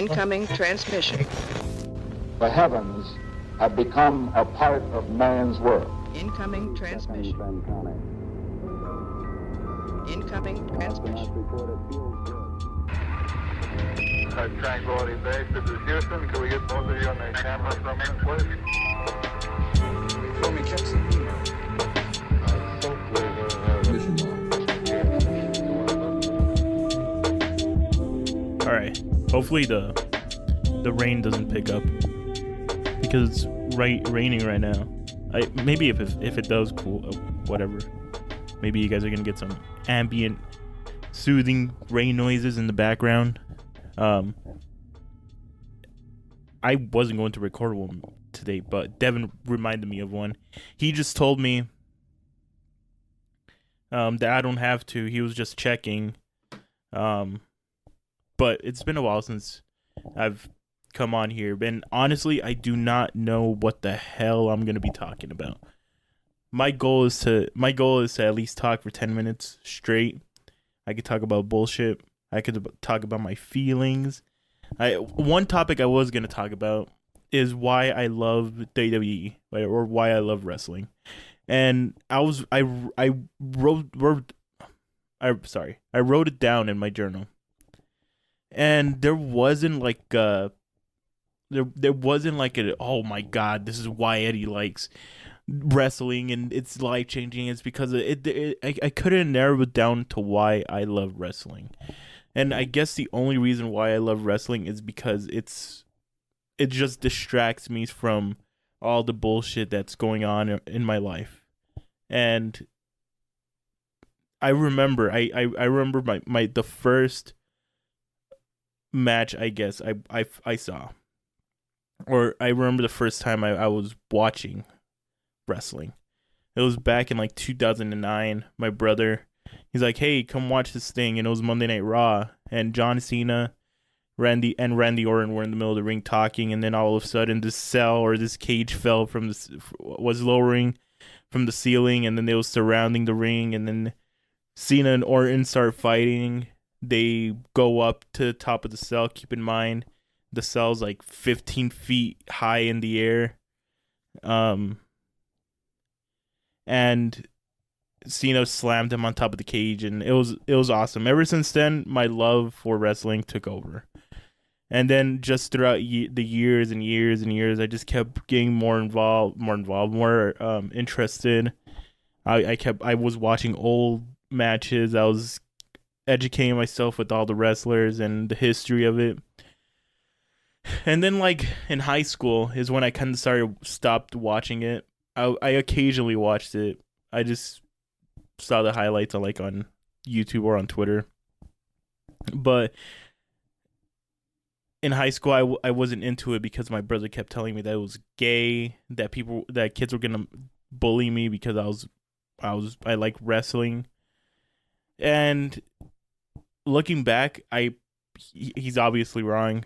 Incoming transmission. The heavens have become a part of man's world. Incoming transmission. Incoming transmission. Tranquility Base, this is Houston. Can we get both of you on the camera for a minute, please? Let me check some email. I think we're going to have All right. Hopefully the rain doesn't pick up because it's raining right now. Maybe if it does, cool. Whatever. Maybe you guys are gonna get some ambient, soothing rain noises in the background. I wasn't going to record one today, but Devin reminded me of one. He just told me that I don't have to. He was just checking. But it's been a while since I've come on here. And honestly, I do not know what the hell I'm going to be talking about. My goal is to at least talk for 10 minutes straight. I could talk about bullshit. I could talk about my feelings. One topic I was going to talk about is why I love WWE, or why I love wrestling. And I wrote it down in my journal. And there wasn't like there wasn't like oh my god, this is why Eddie likes wrestling and it's life changing. It's because I couldn't narrow it down to why I love wrestling. And I guess the only reason why I love wrestling is because it just distracts me from all the bullshit that's going on in my life. And I remember the first match I guess I saw, or I remember the first time I was watching wrestling. It was back in like 2009. My brother, he's like, hey, come watch this thing, and it was Monday Night Raw, and John Cena, Randy Orton were in the middle of the ring talking, and then all of a sudden this cage was lowering from the ceiling, and then they was surrounding the ring, and then Cena and Orton start fighting. They go up to the top of the cell. Keep in mind, the cell's like 15 feet high in the air. And Cena slammed him on top of the cage, and it was awesome. Ever since then, my love for wrestling took over. And then just throughout the years and years and years, I just kept getting more interested. I was watching old matches. I was educating myself with all the wrestlers and the history of it. And then like in high school is when I kind of stopped watching it. I occasionally watched it. I just saw the highlights on YouTube or on Twitter. But in high school I wasn't into it because my brother kept telling me that it was gay, that kids were gonna bully me because I like wrestling. And looking back, he's obviously wrong.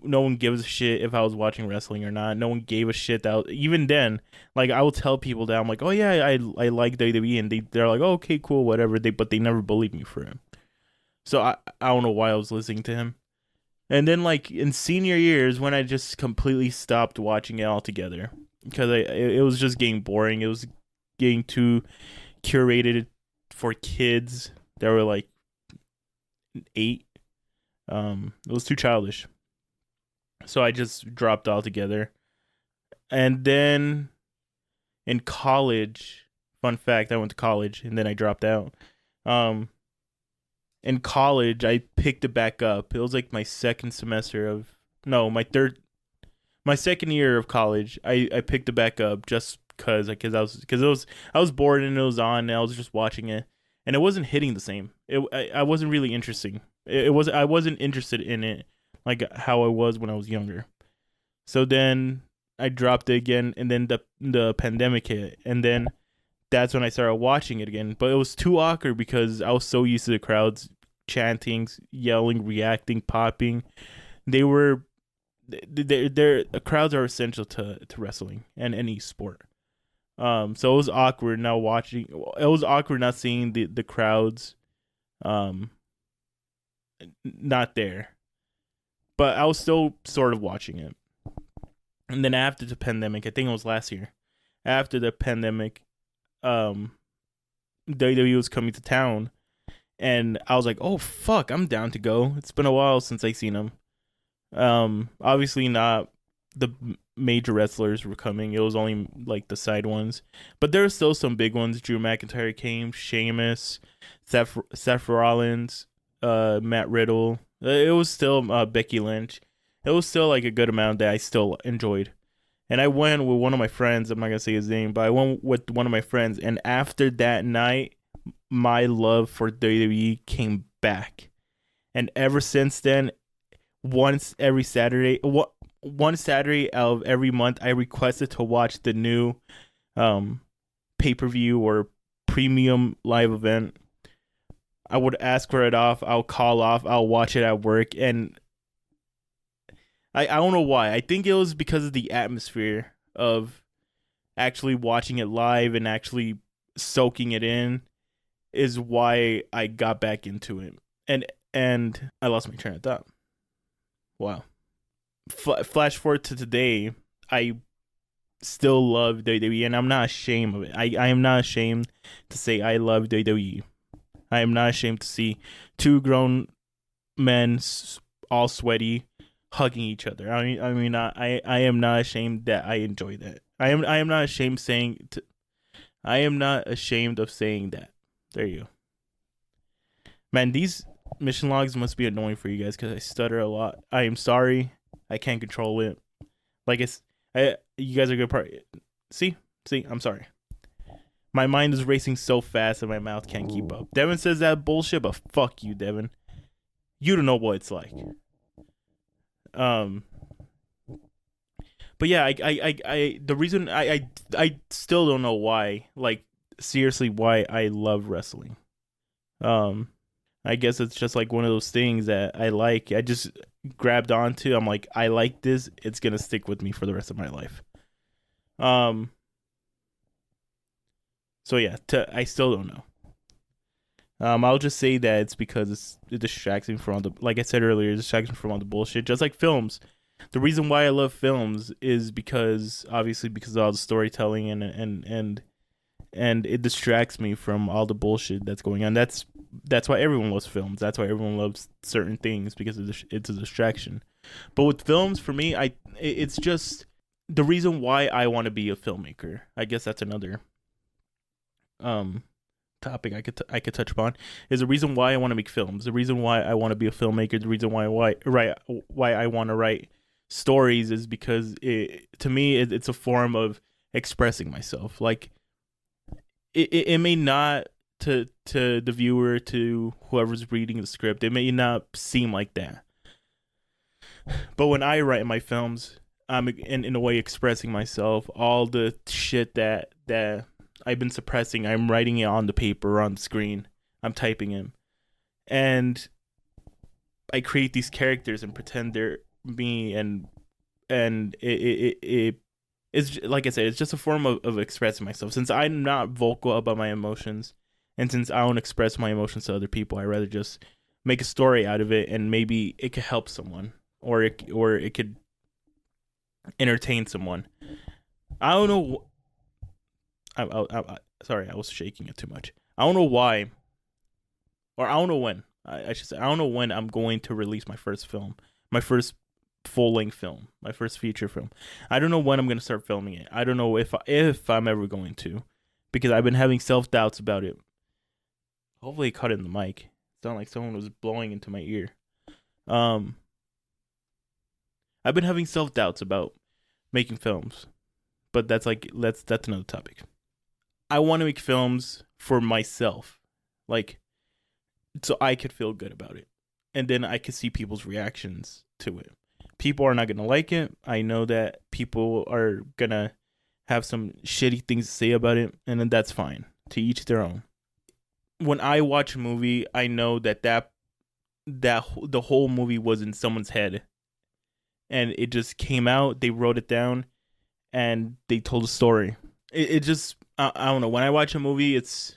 No one gives a shit if I was watching wrestling or not. No one gave a shit that even then. Like I will tell people that I'm like, oh yeah, I like WWE, and they're like, oh, okay, cool, whatever. But they never believed me for him. So I don't know why I was listening to him. And then like in senior years when I just completely stopped watching it altogether because it was just getting boring. It was getting too curated for kids that were like 8. It was too childish. So I just dropped altogether. And then in college, fun fact, I went to college and then I dropped out. In college, I picked it back up. It was like my second year of college. I picked it back up just because I was bored and it was on and I was just watching it. And it wasn't hitting the same. I wasn't really interesting. I wasn't interested in it like how I was when I was younger. So then I dropped it again, and then the pandemic hit, and then that's when I started watching it again. But it was too awkward because I was so used to the crowds chanting, yelling, reacting, popping. The crowds are essential to wrestling and any sport. So it was awkward now watching. It was awkward not seeing the crowds, not there, but I was still sort of watching it. And then after the pandemic, I think it was last year, after the pandemic, WWE was coming to town, and I was like, oh fuck, I'm down to go. It's been a while since I seen them. Obviously not the major wrestlers were coming. It was only like the side ones, but there were still some big ones. Drew McIntyre came, Sheamus, Seth Rollins, Matt Riddle. It was still Becky Lynch. It was still like a good amount that I still enjoyed. And I went with one of my friends. I'm not gonna say his name, but I went with one of my friends. And after that night, my love for WWE came back. And ever since then, one Saturday out of every month, I requested to watch the new pay-per-view or premium live event. I would ask for it off. I'll call off. I'll watch it at work. And I don't know why. I think it was because of the atmosphere of actually watching it live and actually soaking it in is why I got back into it. And I lost my train of thought. Wow. Flash forward to today, I still love WWE, and I'm not ashamed of it. I am not ashamed to say I love WWE. I am not ashamed to see two grown men all sweaty hugging each other. I am not ashamed that I enjoy that. I am not ashamed I am not ashamed of saying that. There you go. Man, these mission logs must be annoying for you guys because I stutter a lot. I am sorry. I can't control it. Like you guys are good part. See, I'm sorry. My mind is racing so fast and my mouth can't keep up. Devin says that bullshit, but fuck you, Devin. You don't know what it's like. But yeah, I the reason I still don't know why, like seriously, why I love wrestling. I guess it's just like one of those things that I like. I just grabbed onto. I'm like, I like this. It's gonna stick with me for the rest of my life. So yeah, I still don't know. I'll just say that it's because it distracts me from all the, like I said earlier, it distracts me from all the bullshit. Just like films. The reason why I love films is because obviously because of all the storytelling and it distracts me from all the bullshit that's going on. That's why everyone loves films. That's why everyone loves certain things, because it's a distraction. But with films, for me, it's just the reason why I want to be a filmmaker. I guess that's another topic I could touch upon, is the reason why I want to make films. The reason why I want to be a filmmaker. The reason why I want to write stories is because to me it's a form of expressing myself. Like it may not to the viewer, to whoever's reading the script, it may not seem like that. But when I write my films, I'm in a way expressing myself. All the shit that I've been suppressing, I'm writing it on the paper or on the screen. I'm typing in. And I create these characters and pretend they're me, and it's like I said, it's just a form of expressing myself. Since I'm not vocal about my emotions, and since I don't express my emotions to other people, I'd rather just make a story out of it, and maybe it could help someone, or it could entertain someone. I don't know. Sorry, I was shaking it too much. I don't know why, or I don't know when. I should say I don't know when I'm going to release my first film, my first full-length film, my first feature film. I don't know when I'm going to start filming it. I don't know if I'm ever going to, because I've been having self-doubts about it. Hopefully, it cut in the mic. It sounded like someone was blowing into my ear. I've been having self-doubts about making films, but that's another topic. I want to make films for myself, like, so I could feel good about it, and then I could see people's reactions to it. People are not gonna like it. I know that people are gonna have some shitty things to say about it, and then that's fine. To each their own. When I watch a movie, I know that the whole movie was in someone's head, and it just came out. They wrote it down, and they told a story. It just, I don't know. When I watch a movie, it's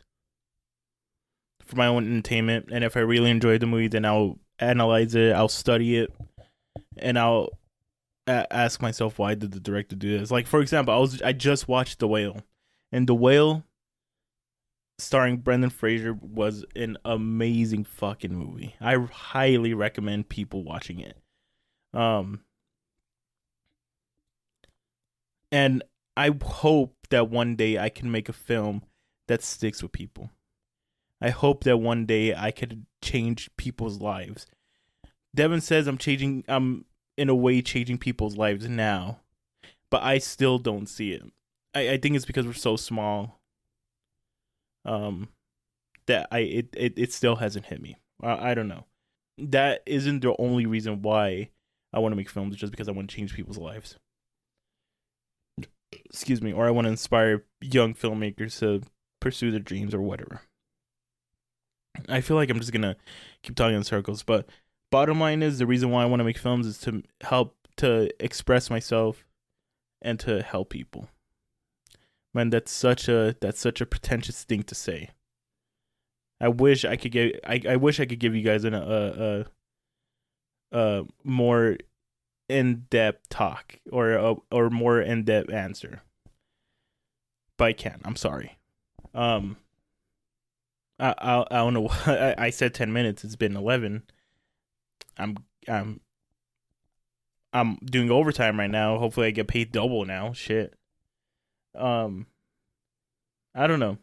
for my own entertainment, and if I really enjoy the movie, then I'll analyze it, I'll study it, and I'll ask myself, why did the director do this? Like, for example, I just watched The Whale, and The Whale, starring Brendan Fraser, was an amazing fucking movie. I highly recommend people watching it. And I hope that one day I can make a film that sticks with people. I hope that one day I could change people's lives. Devin says I'm in a way changing people's lives now, but I still don't see it. I think it's because we're so small. That it still hasn't hit me. I don't know. That isn't the only reason why I want to make films, just because I want to change people's lives. Excuse me, or I want to inspire young filmmakers to pursue their dreams or whatever. I feel like I'm just gonna keep talking in circles, but bottom line is, the reason why I want to make films is to help, to express myself and to help people. Man, that's such a pretentious thing to say. I wish I could give you guys a more in-depth talk or more in-depth answer, but I can't. I'm sorry. I don't know. I said 10 minutes. It's been 11. I'm doing overtime right now. Hopefully I get paid double now. Shit. I don't know.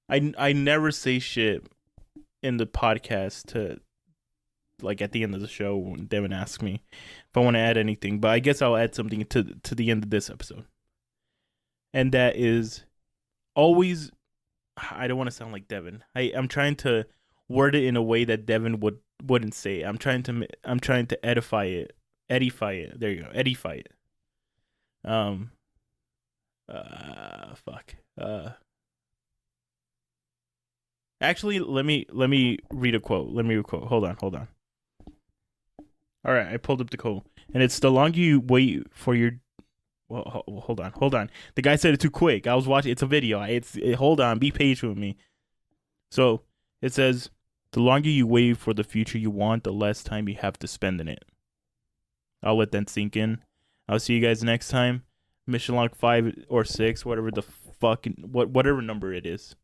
I never say shit in the podcast to, like, at the end of the show when Devin asks me if I want to add anything, but I guess I'll add something to the end of this episode. And that is, always, I don't want to sound like Devin. I'm trying to word it in a way that Devin wouldn't say. I'm trying to edify it. There you go. Edify it. Fuck. Actually, let me read a quote. Hold on. All right, I pulled up the quote, and it's, the longer you wait for your. Well, hold on. The guy said it too quick. I was watching. It's a video. Hold on. Be patient with me. So it says, the longer you wait for the future you want, the less time you have to spend in it. I'll let that sink in. I'll see you guys next time. Mission log 5 or 6, whatever the fucking whatever number it is.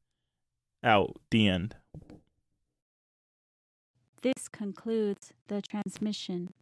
Out. The end. This concludes the transmission.